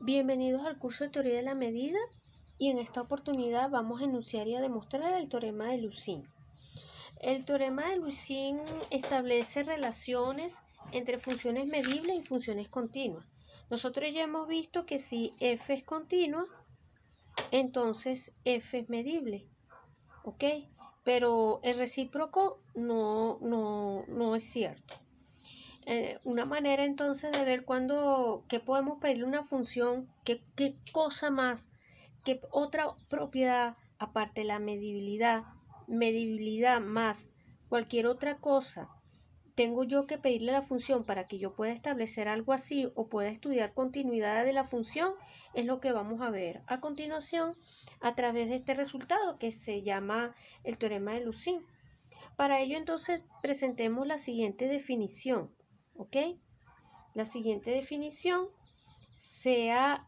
Bienvenidos al curso de Teoría de la Medida y en esta oportunidad vamos a enunciar y a demostrar el teorema de Lusin. El teorema de Lusin establece relaciones entre funciones medibles y funciones continuas. Nosotros ya hemos visto que si f es continua, entonces f es medible, ¿ok? Pero el recíproco no es cierto. Una manera entonces de ver qué podemos pedirle a una función, qué cosa más, qué otra propiedad aparte de la medibilidad más cualquier otra cosa tengo yo que pedirle a la función para que yo pueda establecer algo así o pueda estudiar continuidad de la función, es lo que vamos a ver a continuación a través de este resultado que se llama el teorema de Lusin. Para ello entonces presentemos la siguiente definición. ¿Ok? La siguiente definición sea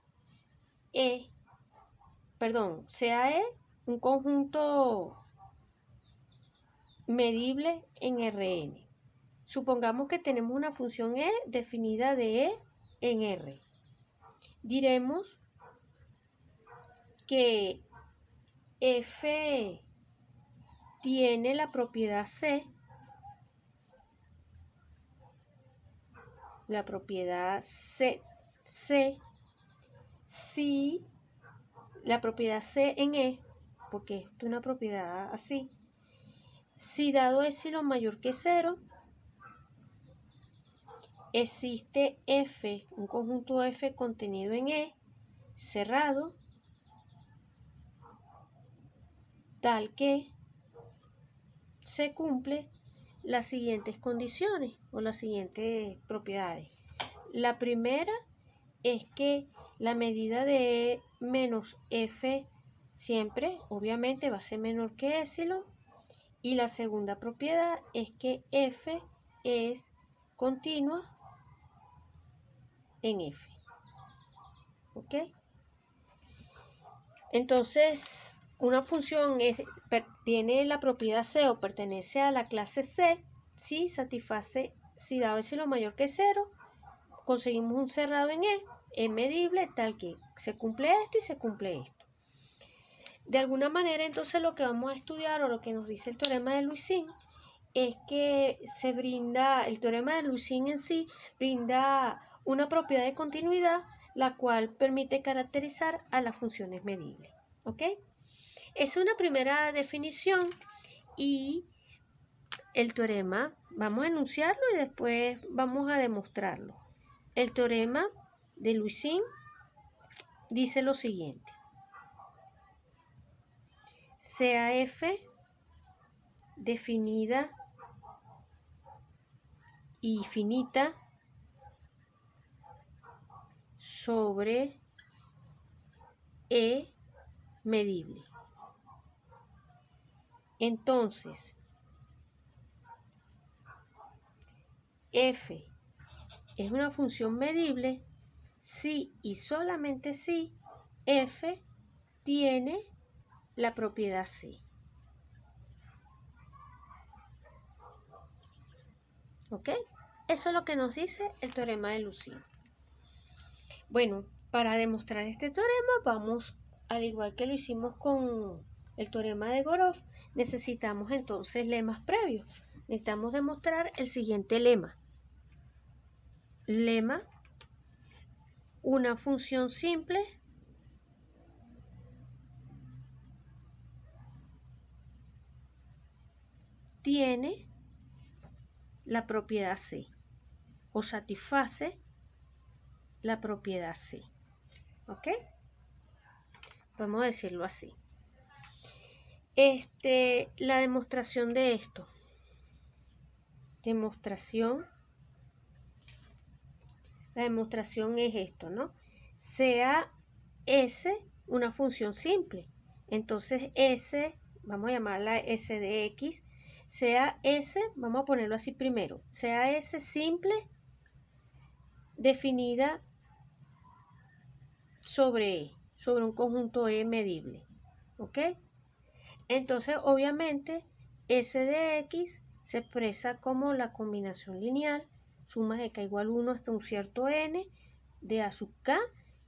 E un conjunto medible en Rn. Supongamos que tenemos una función E definida de E en R. Diremos que F tiene la propiedad C, si la propiedad C en E, porque es una propiedad así, si dado epsilon mayor que 0, existe F, un conjunto F contenido en E, cerrado, tal que se cumple las siguientes condiciones o las siguientes propiedades. La primera es que la medida de E menos F siempre, obviamente, va a ser menor que epsilon. Y la segunda propiedad es que F es continua en F. ¿Ok? Entonces, una función tiene la propiedad C o pertenece a la clase C si satisface, si dado epsilon mayor que 0, conseguimos un cerrado en E, es medible tal que se cumple esto y se cumple esto. De alguna manera, entonces, lo que vamos a estudiar o lo que nos dice el teorema de Lusin es que el teorema de Lusin en sí brinda una propiedad de continuidad, la cual permite caracterizar a las funciones medibles. ¿Ok? Es una primera definición y el teorema, vamos a enunciarlo y después vamos a demostrarlo. El teorema de Lusin dice lo siguiente. Sea F definida y finita sobre E medible. Entonces, F es una función medible si y solamente si F tiene la propiedad C. ¿Ok? Eso es lo que nos dice el teorema de Lusin. Bueno, para demostrar este teorema vamos, al igual que lo hicimos con el teorema de Goroph, necesitamos entonces lemas previos. Necesitamos demostrar el siguiente lema. Lema, una función simple tiene la propiedad C o satisface la propiedad C. ¿Ok? Podemos decirlo así. La demostración de esto. La demostración es esto, ¿no? Sea S una función simple. Entonces S, vamos a llamarla S de X, sea S, vamos a ponerlo así primero, sea S simple definida sobre un conjunto E medible. ¿Ok? Entonces, obviamente, S de X se expresa como la combinación lineal, suma de k igual 1 hasta un cierto n, de A sub k,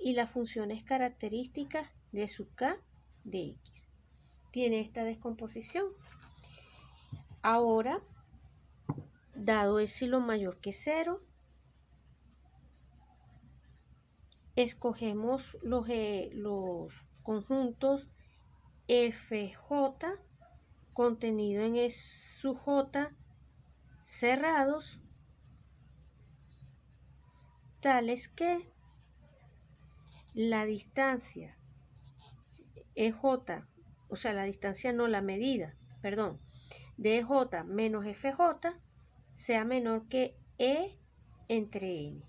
y las funciones características de sub k de x. Tiene esta descomposición. Ahora, dado epsilon mayor que 0, escogemos los conjuntos FJ contenido en S sub J cerrados, tales que la distancia EJ, o sea, la distancia no, la medida, perdón, de EJ menos FJ sea menor que E entre N.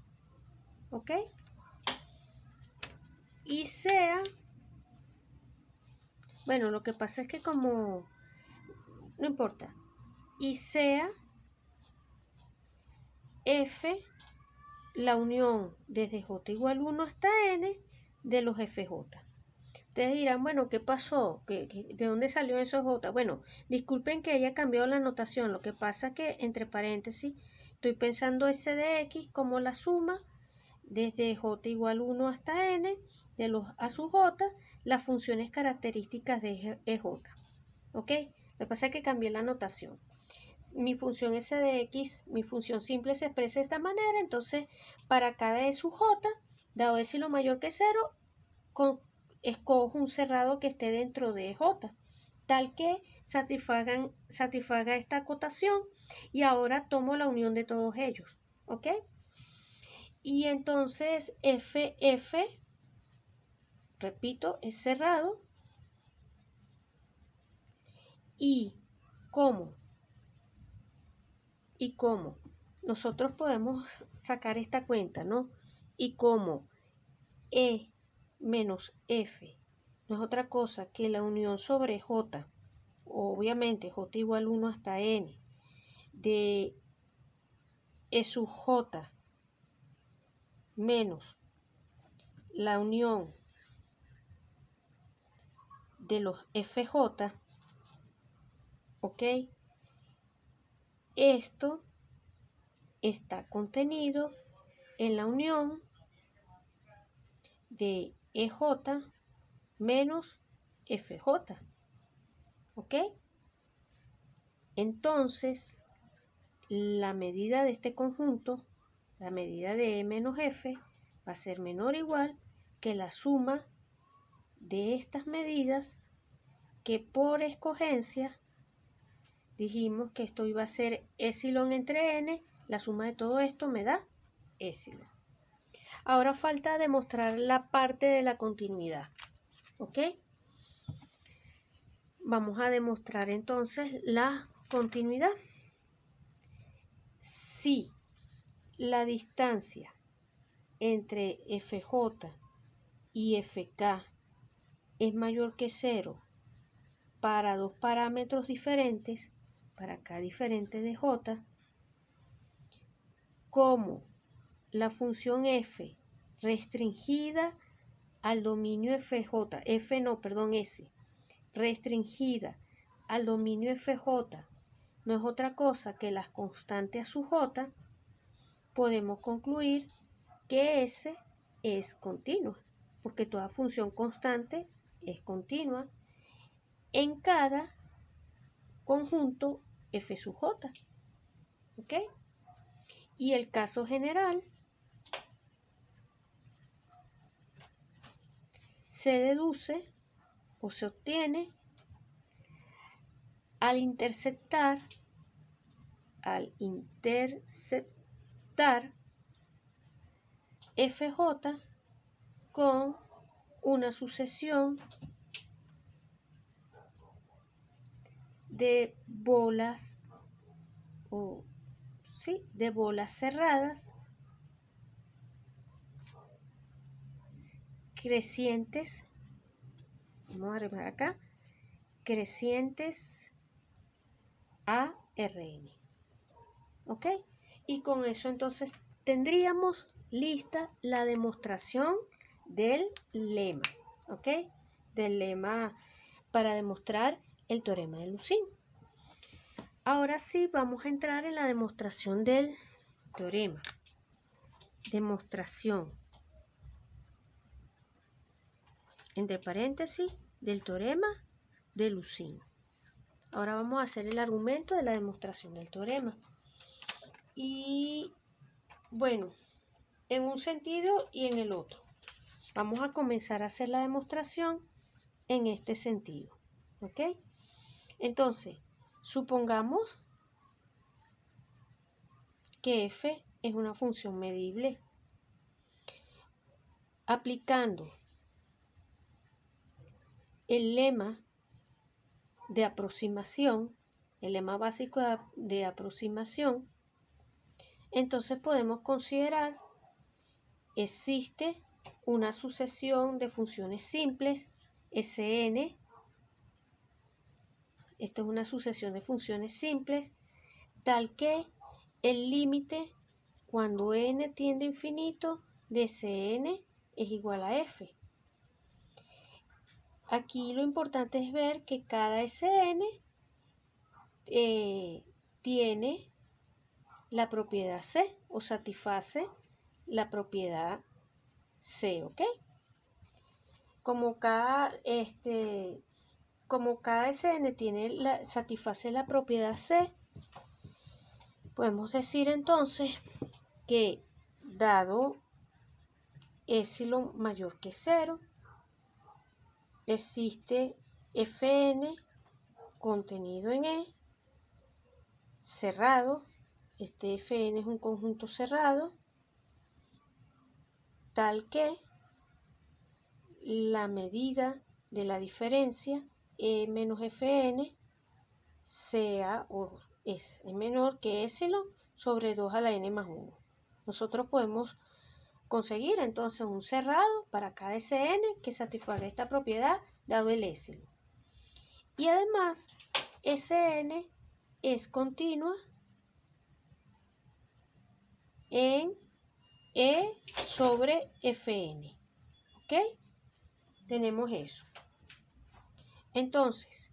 ¿Ok? Y sea, bueno, lo que pasa es que como, no importa, y sea F la unión desde J igual 1 hasta N de los FJ. Ustedes dirán, bueno, ¿qué pasó? ¿De dónde salió eso J? Bueno, disculpen que haya cambiado la notación. Lo que pasa es que, entre paréntesis, estoy pensando S de X como la suma desde J igual 1 hasta N de los A sub J, las funciones características de EJ. ¿Ok? Lo que pasa es que cambié la notación. Mi función S de X, mi función simple se expresa de esta manera, entonces para cada E sub J, dado epsilon mayor que 0, escojo un cerrado que esté dentro de J, tal que satisfaga esta acotación, y ahora tomo la unión de todos ellos. ¿Ok? Y entonces FF, repito, es cerrado. Y como nosotros podemos sacar esta cuenta, ¿no? Y como E menos F no es otra cosa que la unión sobre J, obviamente J igual 1 hasta N, de E sub J menos la unión de los FJ, ¿ok? Esto está contenido en la unión de EJ menos FJ, ¿ok? Entonces, la medida de este conjunto, la medida de E menos F, va a ser menor o igual que la suma de estas medidas, que por escogencia dijimos que esto iba a ser epsilon entre n, la suma de todo esto me da epsilon. Ahora falta demostrar la parte de la continuidad, ¿ok? Vamos a demostrar entonces la continuidad. Si la distancia entre FJ y FK es mayor que 0 para dos parámetros diferentes, para K diferente de J, como la función f restringida al dominio S, restringida al dominio FJ no es otra cosa que las constantes a su J, podemos concluir que S es continua, porque toda función constante es continua en cada conjunto F sub J. ¿Ok? Y el caso general se deduce o se obtiene al interceptar FJ con una sucesión de bolas de bolas cerradas crecientes, vamos a arreglar acá, crecientes a Rn. ¿Ok? Y con eso entonces tendríamos lista la demostración del lema. ¿Ok? Del lema para demostrar el teorema de Lusin. Ahora sí vamos a entrar en la demostración del teorema. Demostración. entre paréntesis, del teorema de Lusin. Ahora vamos a hacer el argumento de la demostración del teorema. Y bueno, en un sentido y en el otro. Vamos a comenzar a hacer la demostración en este sentido. ¿Ok? Entonces, supongamos que f es una función medible. Aplicando el lema de aproximación, el lema básico de aproximación, entonces podemos considerar existe una sucesión de funciones simples, Sn. Esta es una sucesión de funciones simples, tal que el límite cuando n tiende a infinito de Sn es igual a f. Aquí lo importante es ver que cada Sn tiene la propiedad C o satisface la propiedad C, ¿ok? Como cada Sn satisface la propiedad C, podemos decir entonces que dado epsilon mayor que 0, existe Fn contenido en E cerrado. Este Fn es un conjunto cerrado, tal que la medida de la diferencia E menos Fn sea o es menor que epsilon sobre 2 a la n más 1. Nosotros podemos conseguir entonces un cerrado para cada Sn que satisfaga esta propiedad dado el epsilon. Y además, Sn es continua en E sobre Fn. ¿Ok? Tenemos eso. Entonces,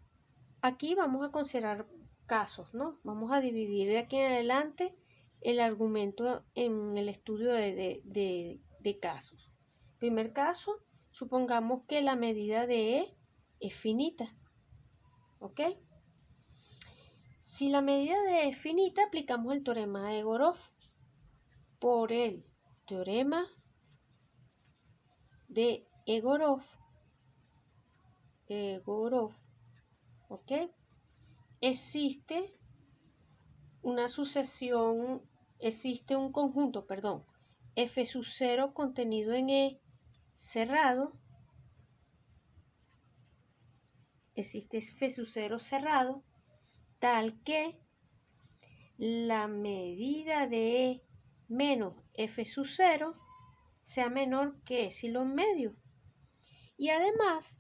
aquí vamos a considerar casos, ¿no? Vamos a dividir de aquí en adelante el argumento en el estudio de casos. Primer caso, supongamos que la medida de E es finita. ¿Ok? Si la medida de E es finita, aplicamos el teorema de Egorov. Por el teorema de Egorov, ¿ok? Existe una sucesión, existe un conjunto, perdón, f sub 0 contenido en E cerrado. Existe f sub 0 cerrado, tal que la medida de E menos f sub 0 sea menor que epsilon medio. Y además,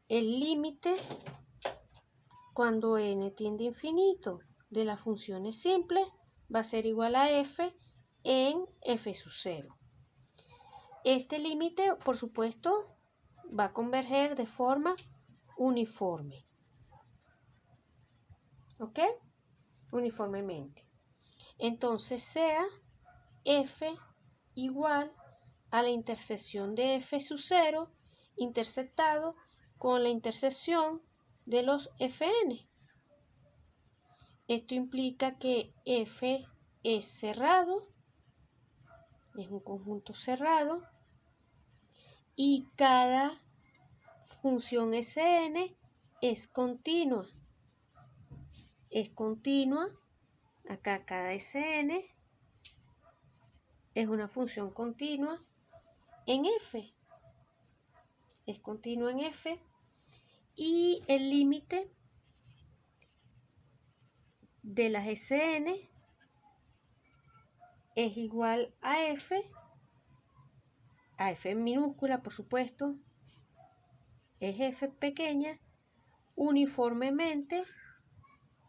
el límite cuando n tiende a infinito de las funciones simples va a ser igual a f en f sub 0. Este límite, por supuesto, va a converger de forma uniforme. ¿Ok? Uniformemente. Entonces sea f igual a la intersección de f sub 0 interceptado con la intersección de los Fn. Esto implica que F es cerrado, es un conjunto cerrado, y cada función Sn es continua. Es continua, acá cada Sn es una función continua en F. Es continua en F y el límite de las Sn es igual a F en minúscula, por supuesto, es F pequeña, uniformemente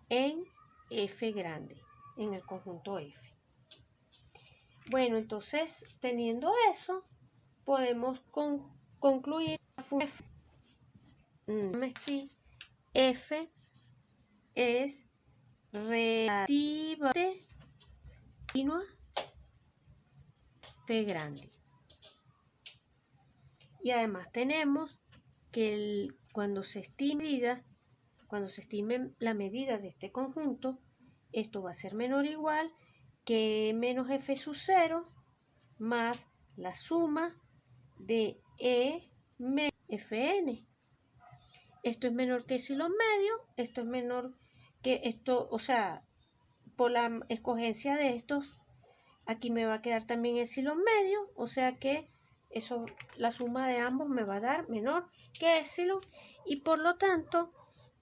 en F grande, en el conjunto F. Bueno, entonces, teniendo eso, podemos concluir si F es relativamente continua P grande. Y además tenemos que cuando se estime la medida de este conjunto, esto va a ser menor o igual que menos F sub 0 más la suma de E menos Fn. Esto es menor que epsilon medio, esto es menor que esto, o sea, por la escogencia de estos, aquí me va a quedar también epsilon medio, o sea que eso, la suma de ambos me va a dar menor que epsilon, y por lo tanto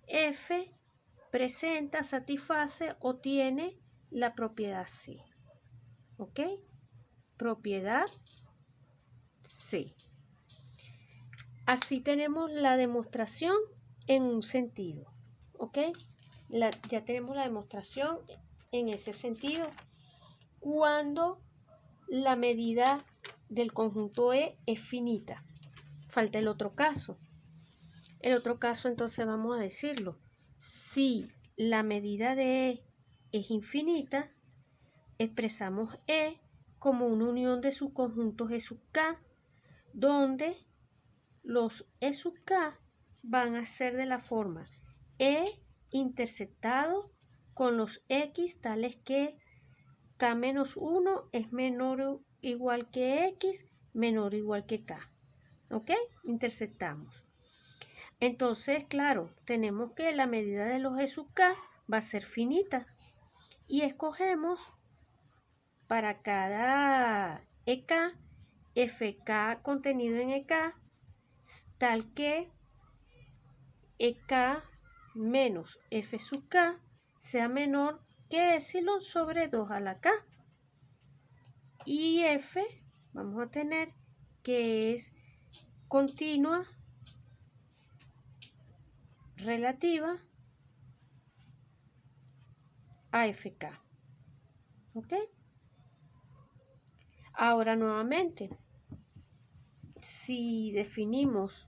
F presenta, satisface o tiene la propiedad C. ¿Ok? Propiedad C. Así tenemos la demostración en un sentido. ¿Ok? Ya tenemos la demostración en ese sentido cuando la medida del conjunto E es finita. Falta el otro caso. El otro caso, entonces vamos a decirlo. Si la medida de E es infinita, expresamos E como una unión de subconjuntos E sub K, donde los E sub K van a ser de la forma E interceptado con los X tales que K menos 1 es menor o igual que X, menor o igual que K. ¿Ok? Interceptamos. Entonces, claro, tenemos que la medida de los E sub K va a ser finita. Y escogemos para cada EK, FK contenido en EK, tal que EK menos F sub K sea menor que epsilon sobre 2 a la K. Y F vamos a tener que es continua relativa a FK. ¿Ok? Ahora nuevamente, si definimos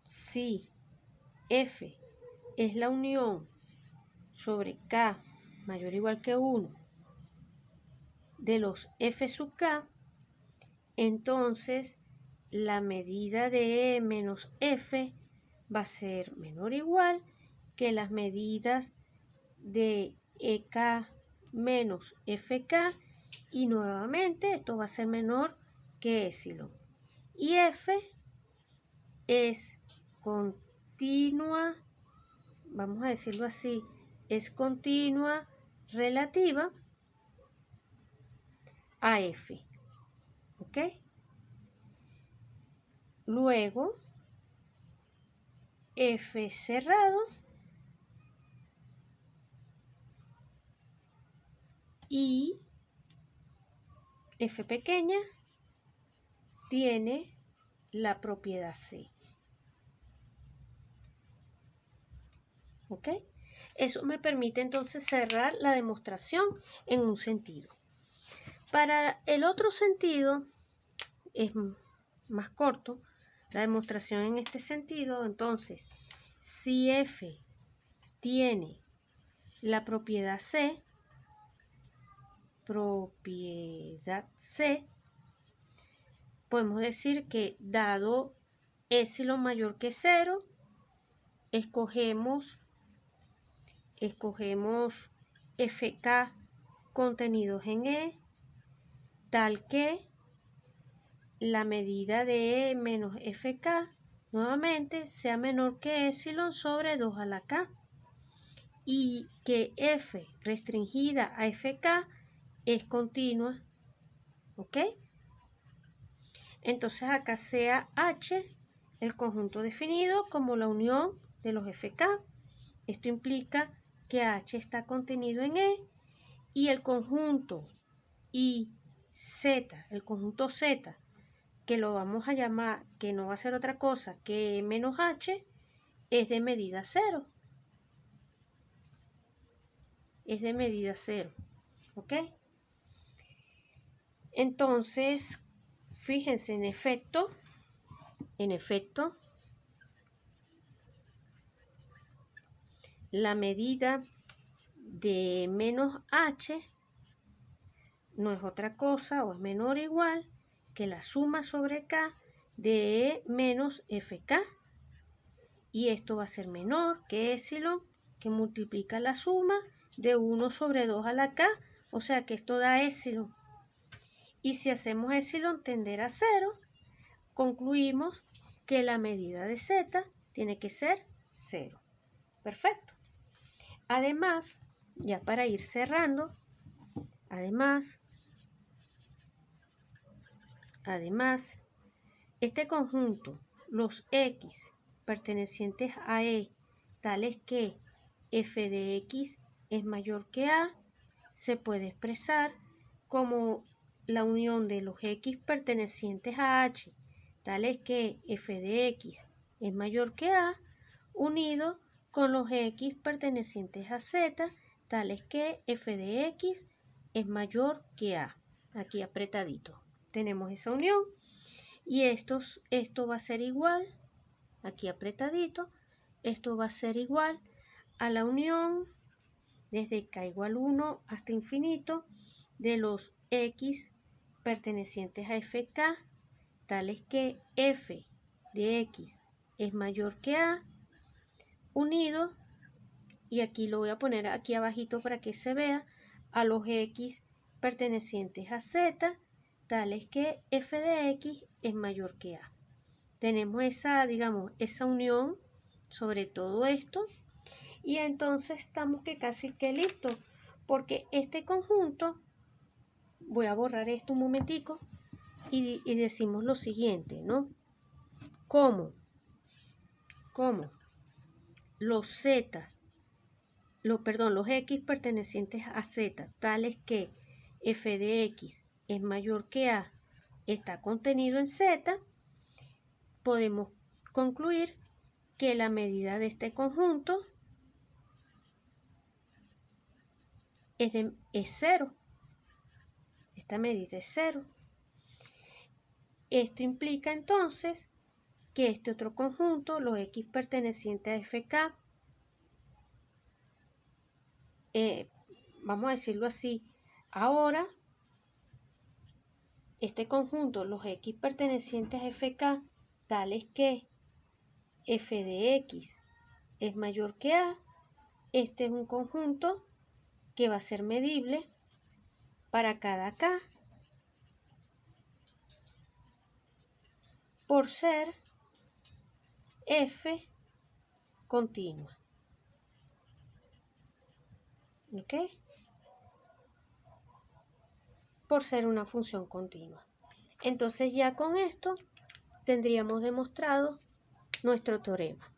si F es la unión sobre K mayor o igual que 1 de los F sub K, entonces la medida de E menos F va a ser menor o igual que las medidas de EK menos FK, y nuevamente esto va a ser menor que epsilon. Y F es continua, vamos a decirlo así, es continua relativa a F. ¿Ok? Luego, F cerrado y F pequeña tiene la propiedad C. ¿Ok? Eso me permite entonces cerrar la demostración en un sentido. Para el otro sentido es más corto la demostración en este sentido. Entonces, si F tiene la propiedad C, podemos decir que dado epsilon mayor que 0, escogemos FK contenidos en E, tal que la medida de E menos FK nuevamente sea menor que epsilon sobre 2 a la K, y que F restringida a FK es continua. ¿Ok? Entonces acá sea H el conjunto definido como la unión de los FK. Esto implica que H está contenido en E, y el conjunto Z, el conjunto Z, que lo vamos a llamar, que no va a ser otra cosa que menos H, es de medida 0. Es de medida 0. ¿Ok? Entonces, fíjense, en efecto, la medida de menos H no es otra cosa o es menor o igual que la suma sobre K de E menos FK. Y esto va a ser menor que epsilon, que multiplica la suma de 1 sobre 2 a la K, o sea que esto da epsilon. Y si hacemos epsilon tender a 0, concluimos que la medida de Z tiene que ser 0. Perfecto. Además, ya para ir cerrando, además, este conjunto, los X pertenecientes a E, tales que f de X es mayor que A, se puede expresar como la unión de los X pertenecientes a H, tales que f de X es mayor que A, unido con los X pertenecientes a Z, tales que f de X es mayor que A. Aquí apretadito tenemos esa unión y esto va a ser igual, aquí apretadito, esto va a ser igual a la unión desde K igual 1 hasta infinito de los X pertenecientes a FK, tales que f de X es mayor que A, unido, y aquí lo voy a poner aquí abajito para que se vea, a los X pertenecientes a Z, tales que f de X es mayor que A. Tenemos esa, digamos, esa unión sobre todo esto, y entonces estamos que casi que listos, porque este conjunto, voy a borrar esto un momentico, y decimos lo siguiente, ¿no? Como los Z, los X pertenecientes a Z, tales que f de X es mayor que A, está contenido en Z, podemos concluir que la medida de este conjunto es 0. Esta medida es 0. Esto implica entonces que este otro conjunto, los X pertenecientes a FK, vamos a decirlo así, ahora este conjunto, los X pertenecientes a FK, tales que f de X es mayor que A, este es un conjunto que va a ser medible para cada K por ser f continua. ¿Ok? Por ser una función continua. Entonces ya con esto tendríamos demostrado nuestro teorema.